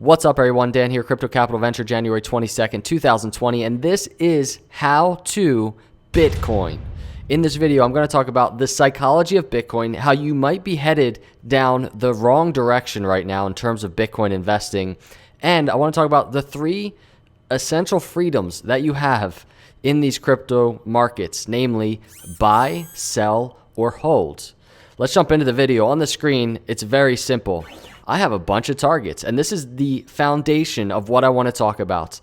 What's up, everyone? Dan here, Crypto Capital Venture, January 22nd, 2020, and this is How to Bitcoin. In this video, I'm going to talk about the psychology of Bitcoin, how you might be headed down the wrong direction right now in terms of Bitcoin investing, and I want to talk about the 3 essential freedoms that you have in these crypto markets, namely buy, sell, or hold. Let's jump into the video. On the screen, it's very simple. I have a bunch of targets, and this is the foundation of what I want to talk about.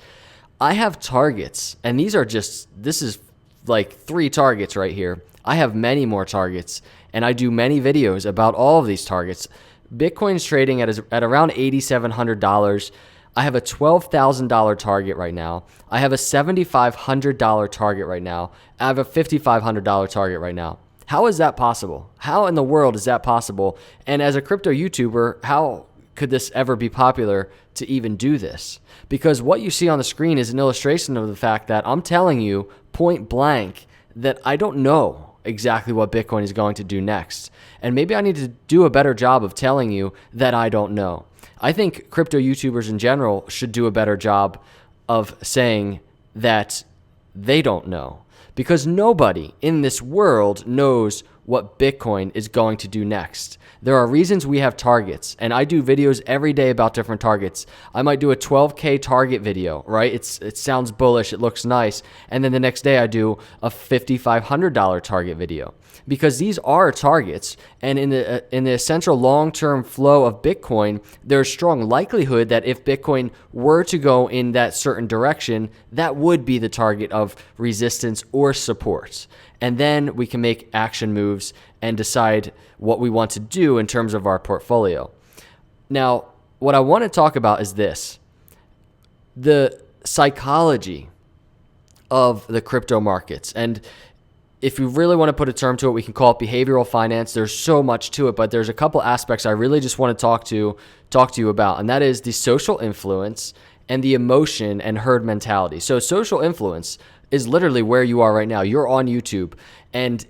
I have targets, and this is like 3 targets right here. I have many more targets, and I do many videos about all of these targets. Bitcoin's trading at around $8,700. I have a $12,000 target right now. I have a $7,500 target right now. I have a $5,500 target right now. How is that possible? How in the world is that possible? And as a crypto YouTuber, how could this ever be popular to even do this? Because what you see on the screen is an illustration of the fact that I'm telling you point blank that I don't know exactly what Bitcoin is going to do next. And maybe I need to do a better job of telling you that I don't know. I think crypto YouTubers in general should do a better job of saying that they don't know. Because nobody in this world knows what Bitcoin is going to do next. There are reasons we have targets, and I do videos every day about different targets. I might do a 12K target video, right? It sounds bullish, it looks nice, and then the next day I do a $5,500 target video. Because these are targets, and in the essential long-term flow of Bitcoin, there's strong likelihood that if Bitcoin were to go in that certain direction, that would be the target of resistance or support. And then we can make action moves and decide what we want to do in terms of our portfolio. Now, what I want to talk about is this: the psychology of the crypto markets. And if you really want to put a term to it, we can call it behavioral finance. There's so much to it, but there's a couple aspects I really just want to talk to you about, and that is the social influence and the emotion and herd mentality. So social influence is literally where you are right now. You're on YouTube, and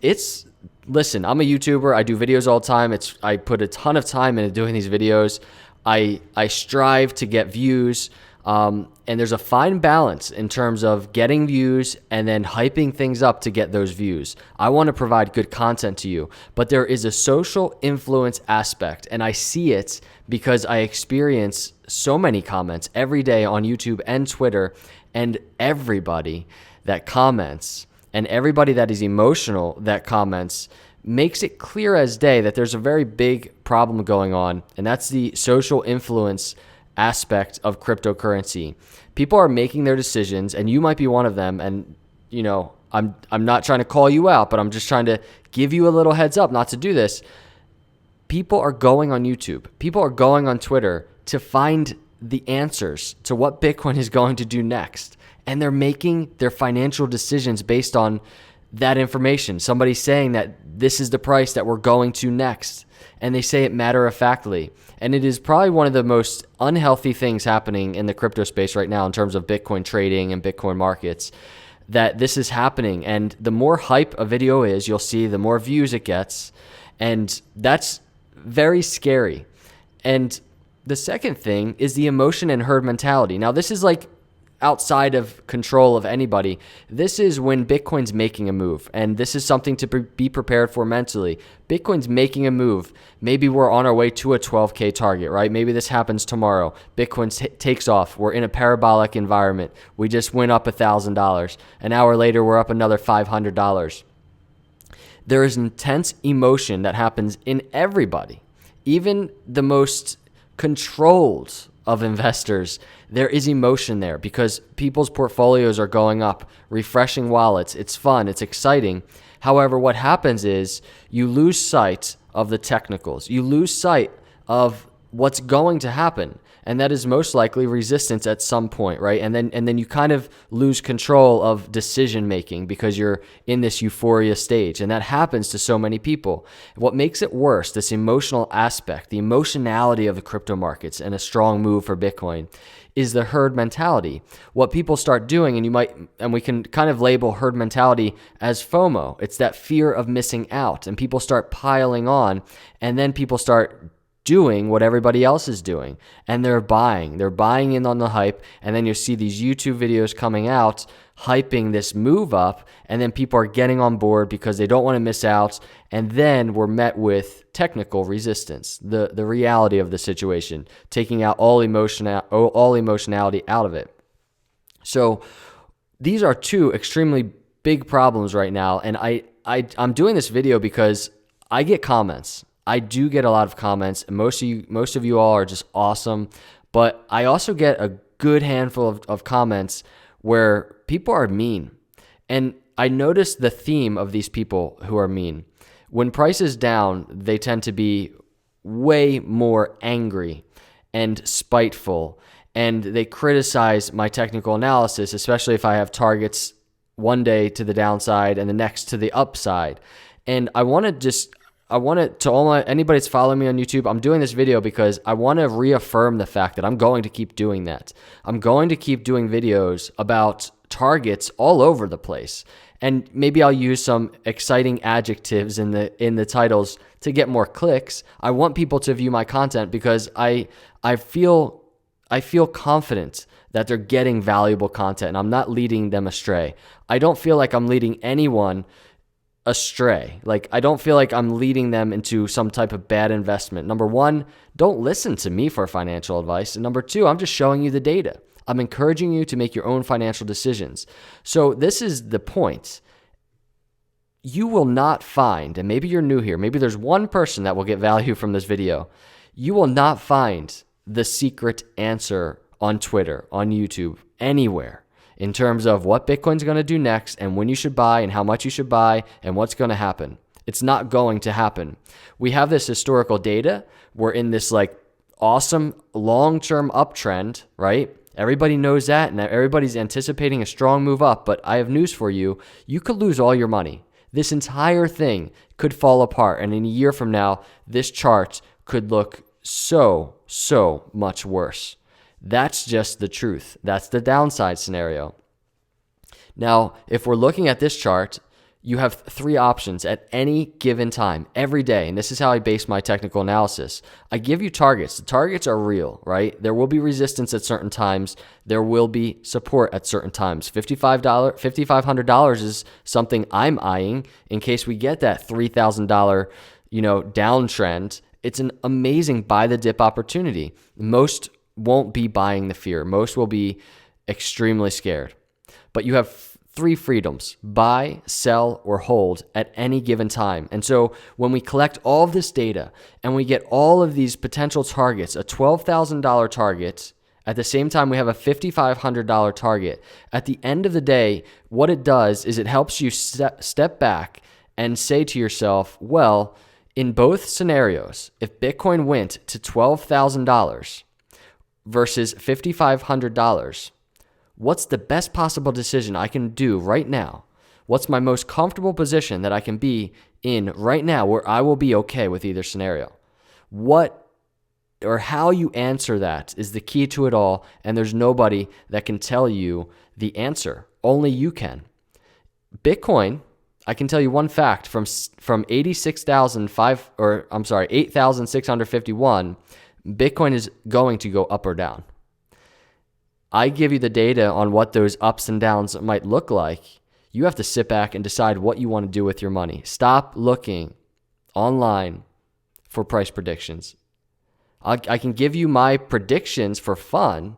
listen, I'm a YouTuber. I do videos all the time. I put a ton of time into doing these videos. I strive to get views. And there's a fine balance in terms of getting views and then hyping things up to get those views. I want to provide good content to you, but there is a social influence aspect, and I see it because I experience so many comments every day on YouTube and Twitter, and everybody that comments and everybody that is emotional that comments makes it clear as day that there's a very big problem going on, and that's the social influence aspect of cryptocurrency. People are making their decisions, and you might be one of them. And I'm not trying to call you out, but I'm just trying to give you a little heads up not to do this. People are going on YouTube. People are going on Twitter to find the answers to what Bitcoin is going to do next, and they're making their financial decisions based on that information. Somebody's saying that this is the price that we're going to next, and they say it matter-of-factly. And it is probably one of the most unhealthy things happening in the crypto space right now in terms of Bitcoin trading and Bitcoin markets, that this is happening. And the more hype a video is, you'll see the more views it gets, and that's very scary. And the second thing is the emotion and herd mentality. Now, this is like outside of control of anybody. This is when Bitcoin's making a move, and this is something to be prepared for mentally. Bitcoin's making a move. Maybe we're on our way to a 12K target, right? Maybe this happens tomorrow. Bitcoin takes off. We're in a parabolic environment. We just went up $1,000. An hour later, we're up another $500. There is intense emotion that happens in everybody, even the most controlled of investors. There is emotion there because people's portfolios are going up, refreshing wallets. It's fun, it's exciting. However, what happens is you lose sight of the technicals. You lose sight of what's going to happen, and that is most likely resistance at some point, right? And then you kind of lose control of decision making because you're in this euphoria stage, and that happens to so many people. What makes it worse, this emotional aspect, the emotionality of the crypto markets and a strong move for Bitcoin, is the herd mentality. What people start doing, and we can kind of label herd mentality as FOMO. It's that fear of missing out, and people start piling on, and then people start doing what everybody else is doing, and they're buying in on the hype. And then you see these YouTube videos coming out hyping this move up, and then people are getting on board because they don't want to miss out. And then we're met with technical resistance, the reality of the situation, taking out all emotionality out of it. So these are two extremely big problems right now. And I'm doing this video because I get comments. I do get a lot of comments, and most of you all are just awesome. But I also get a good handful of comments where people are mean. And I noticed the theme of these people who are mean. When price is down, they tend to be way more angry and spiteful, and they criticize my technical analysis, especially if I have targets one day to the downside and the next to the upside. And I want to anybody that's following me on YouTube, I'm doing this video because I want to reaffirm the fact that I'm going to keep doing that. I'm going to keep doing videos about targets all over the place. And maybe I'll use some exciting adjectives in the titles to get more clicks. I want people to view my content because I feel confident that they're getting valuable content and I'm not leading them astray. I don't feel like I'm leading anyone astray. Like, I don't feel like I'm leading them into some type of bad investment. Number one, don't listen to me for financial advice. And number two, I'm just showing you the data. I'm encouraging you to make your own financial decisions. So this is the point. You will not find, and maybe you're new here, maybe there's one person that will get value from this video. You will not find the secret answer on Twitter, on YouTube, anywhere, in terms of what Bitcoin's going to do next and when you should buy and how much you should buy and what's going to happen. It's not going to happen. We have this historical data. We're in this like awesome long-term uptrend, right? Everybody knows that, and everybody's anticipating a strong move up. But I have news for you. You could lose all your money. This entire thing could fall apart. And in a year from now, this chart could look so much worse. That's just the truth. That's the downside scenario. Now, if we're looking at this chart, you have three options at any given time, every day. And this is how I base my technical analysis. I give you targets. The targets are real, right? There will be resistance at certain times. There will be support at certain times. $5,500 is something I'm eyeing in case we get that $3,000, downtrend. It's an amazing buy the dip opportunity. Most won't be buying the fear. Most will be extremely scared. But you have three freedoms: buy, sell, or hold at any given time. And so when we collect all of this data and we get all of these potential targets, a $12,000 target, at the same time we have a $5,500 target, at the end of the day, what it does is it helps you step back and say to yourself, well, in both scenarios, if Bitcoin went to $12,000 versus $5,500, what's the best possible decision I can do right now? What's my most comfortable position that I can be in right now where I will be okay with either scenario? What or how you answer that is the key to it all, and there's nobody that can tell you the answer. Only you can. Bitcoin, I can tell you one fact from 8,651, Bitcoin is going to go up or down. I give you the data on what those ups and downs might look like. You have to sit back and decide what you want to do with your money. Stop looking online for price predictions. I can give you my predictions for fun,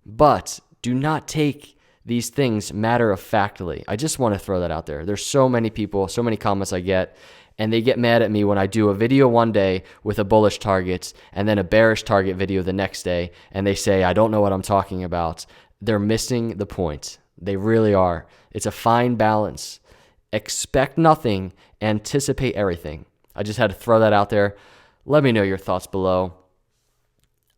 but do not take these things matter-of-factly. I just want to throw that out there. There's so many people, so many comments I get, and they get mad at me when I do a video one day with a bullish target and then a bearish target video the next day, and they say, I don't know what I'm talking about. They're missing the point. They really are. It's a fine balance. Expect nothing, anticipate everything. I just had to throw that out there. Let me know your thoughts below.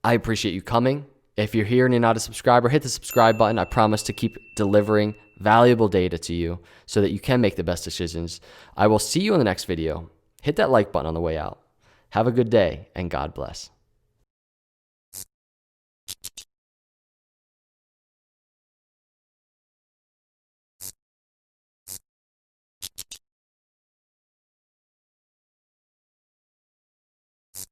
I appreciate you coming. If you're here and you're not a subscriber, hit the subscribe button. I promise to keep delivering valuable data to you so that you can make the best decisions. I will see you in the next video. Hit that like button on the way out. Have a good day, and God bless.